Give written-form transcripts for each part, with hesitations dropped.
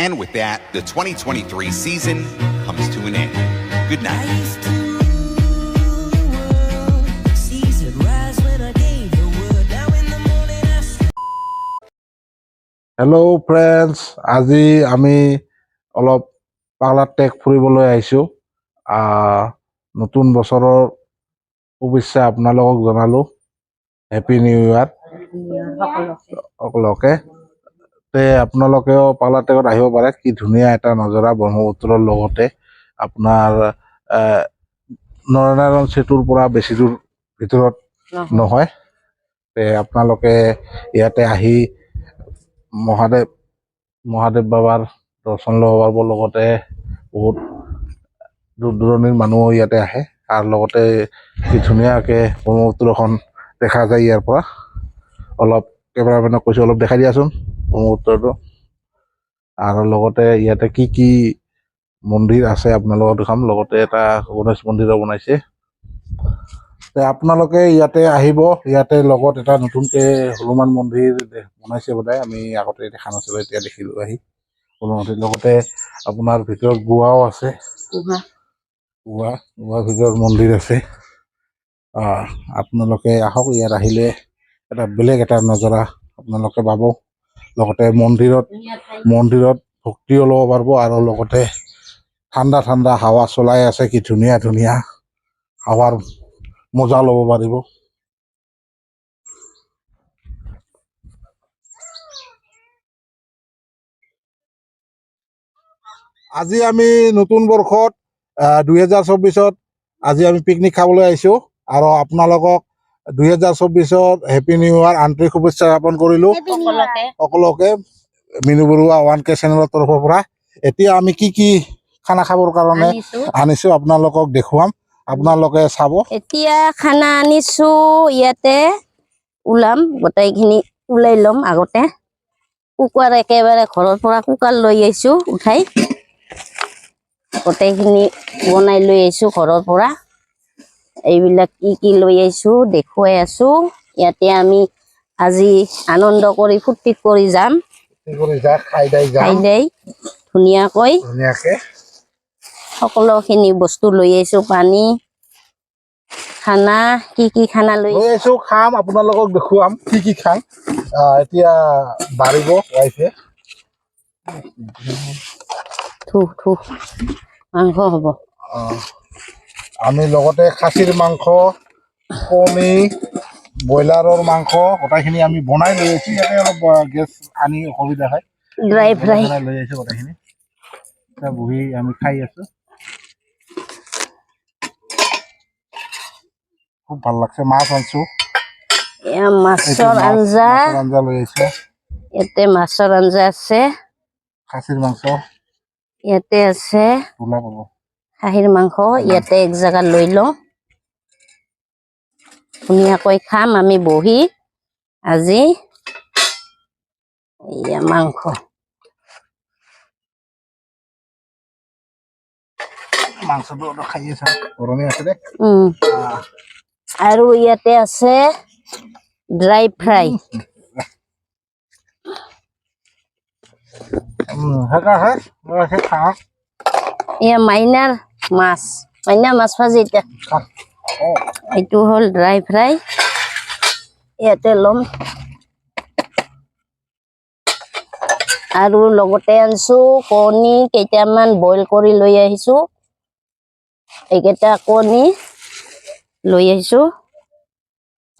And with that, the 2023 season comes to an end. Good night. Hello' friends, আজি আমি অলপ পাগলাত tech ফুৰিবলৈ আহিছোঁ। নতুন বছৰৰ শুভেচ্ছা আপোনালোকক জনালোঁ। হেপী নিউ ইয়াৰ সকলোকে। আপোনালোকেও পাগলা টেকত আহিব পাৰে। কি ধুনীয়া এটা নজৰা, ব্ৰহ্মপুত্ৰৰ লগতে আপোনাৰ নৰনাৰায়ণ সেতুৰ পৰা বেছি দূৰ ভিতৰত নহয়। আপোনালোকে ইয়াতে আহি মহাদেৱ বাবাৰ দৰ্শন ল'ব পাৰিব। লগতে বহুত দূৰ দূৰণিৰ মানুহো ইয়াতে আহে। আৰু লগতে কি ধুনীয়াকৈ ব্ৰহ্মপুত্ৰখন দেখা যায় ইয়াৰ পৰা। অলপ কেমেৰামেনক কৈছোঁ অলপ দেখাই দিয়াচোন ব্ৰহ্মপুত্ৰটো। আৰু লগতে ইয়াতে কি কি মন্দিৰ আছে আপোনালোকক দেখাম। লগতে এটা গণেশ মন্দিৰো বনাইছে। আপোনালোকে ইয়াতে আহিব। ইয়াতে লগত এটা নতুনকৈ হনুমান মন্দিৰ বনাইছে বোধহয়, আমি আগতে দেখা নাছিলোঁ, এতিয়া দেখিলোঁ আহি হনুমান মন্দিৰ। লগতে আপোনাৰ ভিতৰত গুহাও আছে, গুহাৰ ভিতৰত মন্দিৰ আছে। আপোনালোকে আহক, ইয়াত আহিলে এটা বেলেগ এটা নজৰা আপোনালোকে পাব। লগতে মন্দিৰত ভক্তিও ল'ব পাৰিব। আৰু লগতে ঠাণ্ডা ঠাণ্ডা হাৱা চলাই আছে, কি ধুনীয়া ধুনীয়া হাৱাৰ মজা ল'ব পাৰিব। আজি আমি নতুন বৰ্ষত 2024-ত আজি আমি পিকনিক খাবলৈ আহিছোঁ। আৰু আপোনালোকক 2024-ত হেপী নিউ ইয়াৰ আন্তৰিক শুভেচ্ছা জ্ঞাপন কৰিলোঁ সকলোকে মিনু বৰুৱা 1K চেনেলৰ তৰফৰ পৰা। এতিয়া আমি কি কি খানা খাবৰ কাৰণে আনিছোঁ আপোনালোকক দেখুৱাম, আপোনালোকে চাব। এতিয়া খানা আনিছোঁ, ইয়াতে ওলাম, গোটেইখিনি ওলাই ল'ম। আগতে কুকাৰ একেবাৰে ঘৰৰ পৰা কুকাৰ লৈ আহিছোঁ, উঠাই গোটেইখিনি বনাই লৈ আহিছোঁ ঘৰৰ পৰা। এইবিলাক কি কি লৈ আহিছোঁ দেখুৱাই আছোঁ। ইয়াতে আমি আজি আনন্দ কৰি ফূৰ্তি কৰি যাম, খাই দাই ধুনীয়াকৈ সকলোখিনি বস্তু লৈ আহিছোঁ। পানী, খানা, কি কি খানা লৈ আহিছোঁ খাম, আপোনালোকক দেখুৱাম কি কি খাম। এতিয়া বাঢ়িব ৱাইফে মাংস হ'ব। আমি লগতে খাচীৰ মাংস, কণী, ব্ৰইলাৰৰ মাংস গোটেইখিনি আমি বনাই লৈ আহিছোঁ। ইয়াতে অলপ গেছ আনি অসুবিধা হয়, ড্ৰাই ফ্ৰাই লৈ আহিছোঁ গোটেইখিনি। এতিয়া বহি আমি খাই আছোঁ, খুব ভাল লাগছে। মাছ আনিছোঁ, মাছৰ আঞ্জা লৈ আহিছোঁ। ইয়াতে মাছৰ আঞ্জা আছে, খাচীৰ মাংস ইয়াতে আছে, পাব খাহীৰ মাংস ইয়াতে এক জেগাত লৈ লওঁ, ধুনীয়াকৈ খাম আমি বহি আজি। এয়া মাংস, মাংসটো খাই আছে, গৰমে আছে দে। আৰু ইয়াতে আছে ড্ৰাই ফ্ৰাই। এয়া মাইনাৰ মাছ ভাজি। এতিয়া এইটো হ'ল ড্ৰাই ফ্ৰাই, ইয়াতে ল'ম। আৰু লগতে আনিছোঁ কণী কেইটামান বইল কৰি লৈ আহিছোঁ। এইকেইটা কণী লৈ আহিছোঁ,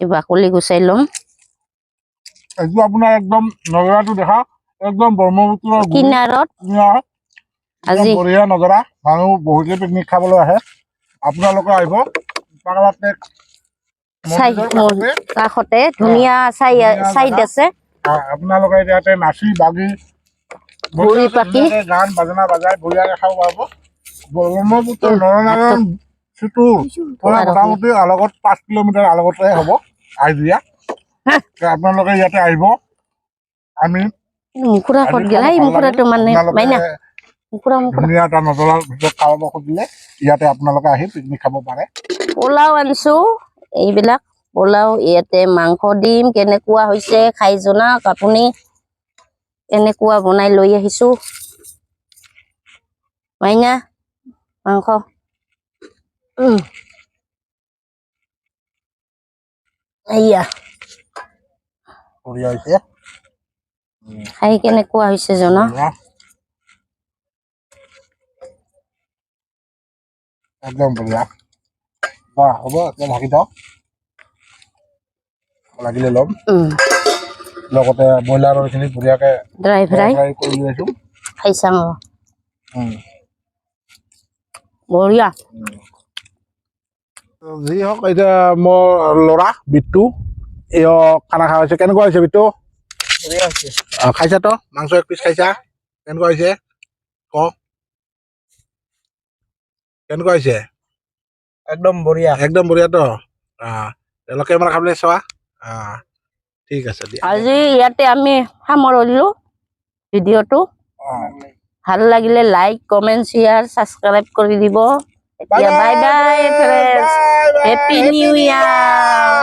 বাকলি গুচাই ল'ম। এইটো আপোনাৰ একদম নজৰাটো দেখা, একদম ব্ৰহ্মপুত্ৰৰ কিনাৰত আজি বঢ়িয়া নজৰা। মানুহ বহুতে পিকনিক খাবলৈ আহে, আপোনালোকে আহিব। পাগলা টেক কাষতে ধুনীয়া চাইড আছে। আপোনালোকে ইয়াতে নাচি বাগি গান বাজনা বাজাই বঢ়িয়াকে খাব পাৰিব। ব্ৰহ্মপুত্ৰ নৰনাৰায়ণ সেতুৰ পৰা মোটামুটি আলগত 5 কিলোমিটাৰ আলগতে হ'ব আইডিয়া। আপোনালোকে ইয়াতে আহিব। আমি ধুনীয়া এটা নজৰাৰ ভিতৰত খাব খুজিলে ইয়াতে আপোনালোকে আহি পিকনিক খাব পাৰে। পোলাও আনিছোঁ, এইবিলাক পোলাও ইয়াতে মাংস দিম। কেনেকুৱা হৈছে খাই জনাওক আপুনি। এনেকুৱা বনাই লৈ আহিছোঁ, মাইনা মাংস এয়া বঢ়িয়া হৈছে খাই কেনেকুৱা হৈছে জন বঢ়িয়া। একদম বঢ়িয়া বাহ হ'ব এতিয়া ঢাকি থওঁ লাগিলে ল'ম লগতে ব্ৰইলাৰৰ এইখিনি বঢ়িয়াকৈ ড্ৰাই ফ্ৰাই ফ্ৰাই কৰি লৈ আছোঁ খাই চাওঁ বঢ়িয়া যি হওক এতিয়া মোৰ ল'ৰা বিট্টু এও খানা খোৱা হৈছে কেনেকুৱা হৈছে বিট্টু খাইছা তো মাংস এক পিচ খাইছা কেনেকুৱা হৈছে ক কেনেকুৱা হৈছে একদম বঢ়িয়া একদম বঢ়িয়া তো তেওঁলোকে মানে খাবলৈ চোৱা ঠিক আছে দিয়া আজি ইয়াতে আমি সামৰিলো ভিডিঅ'টো ভাল লাগিলে লাইক কমেণ্ট শ্বেয়াৰ ছাবস্ক্ৰাইব কৰি দিব এতিয়া bye bye friends happy new ইয়াৰ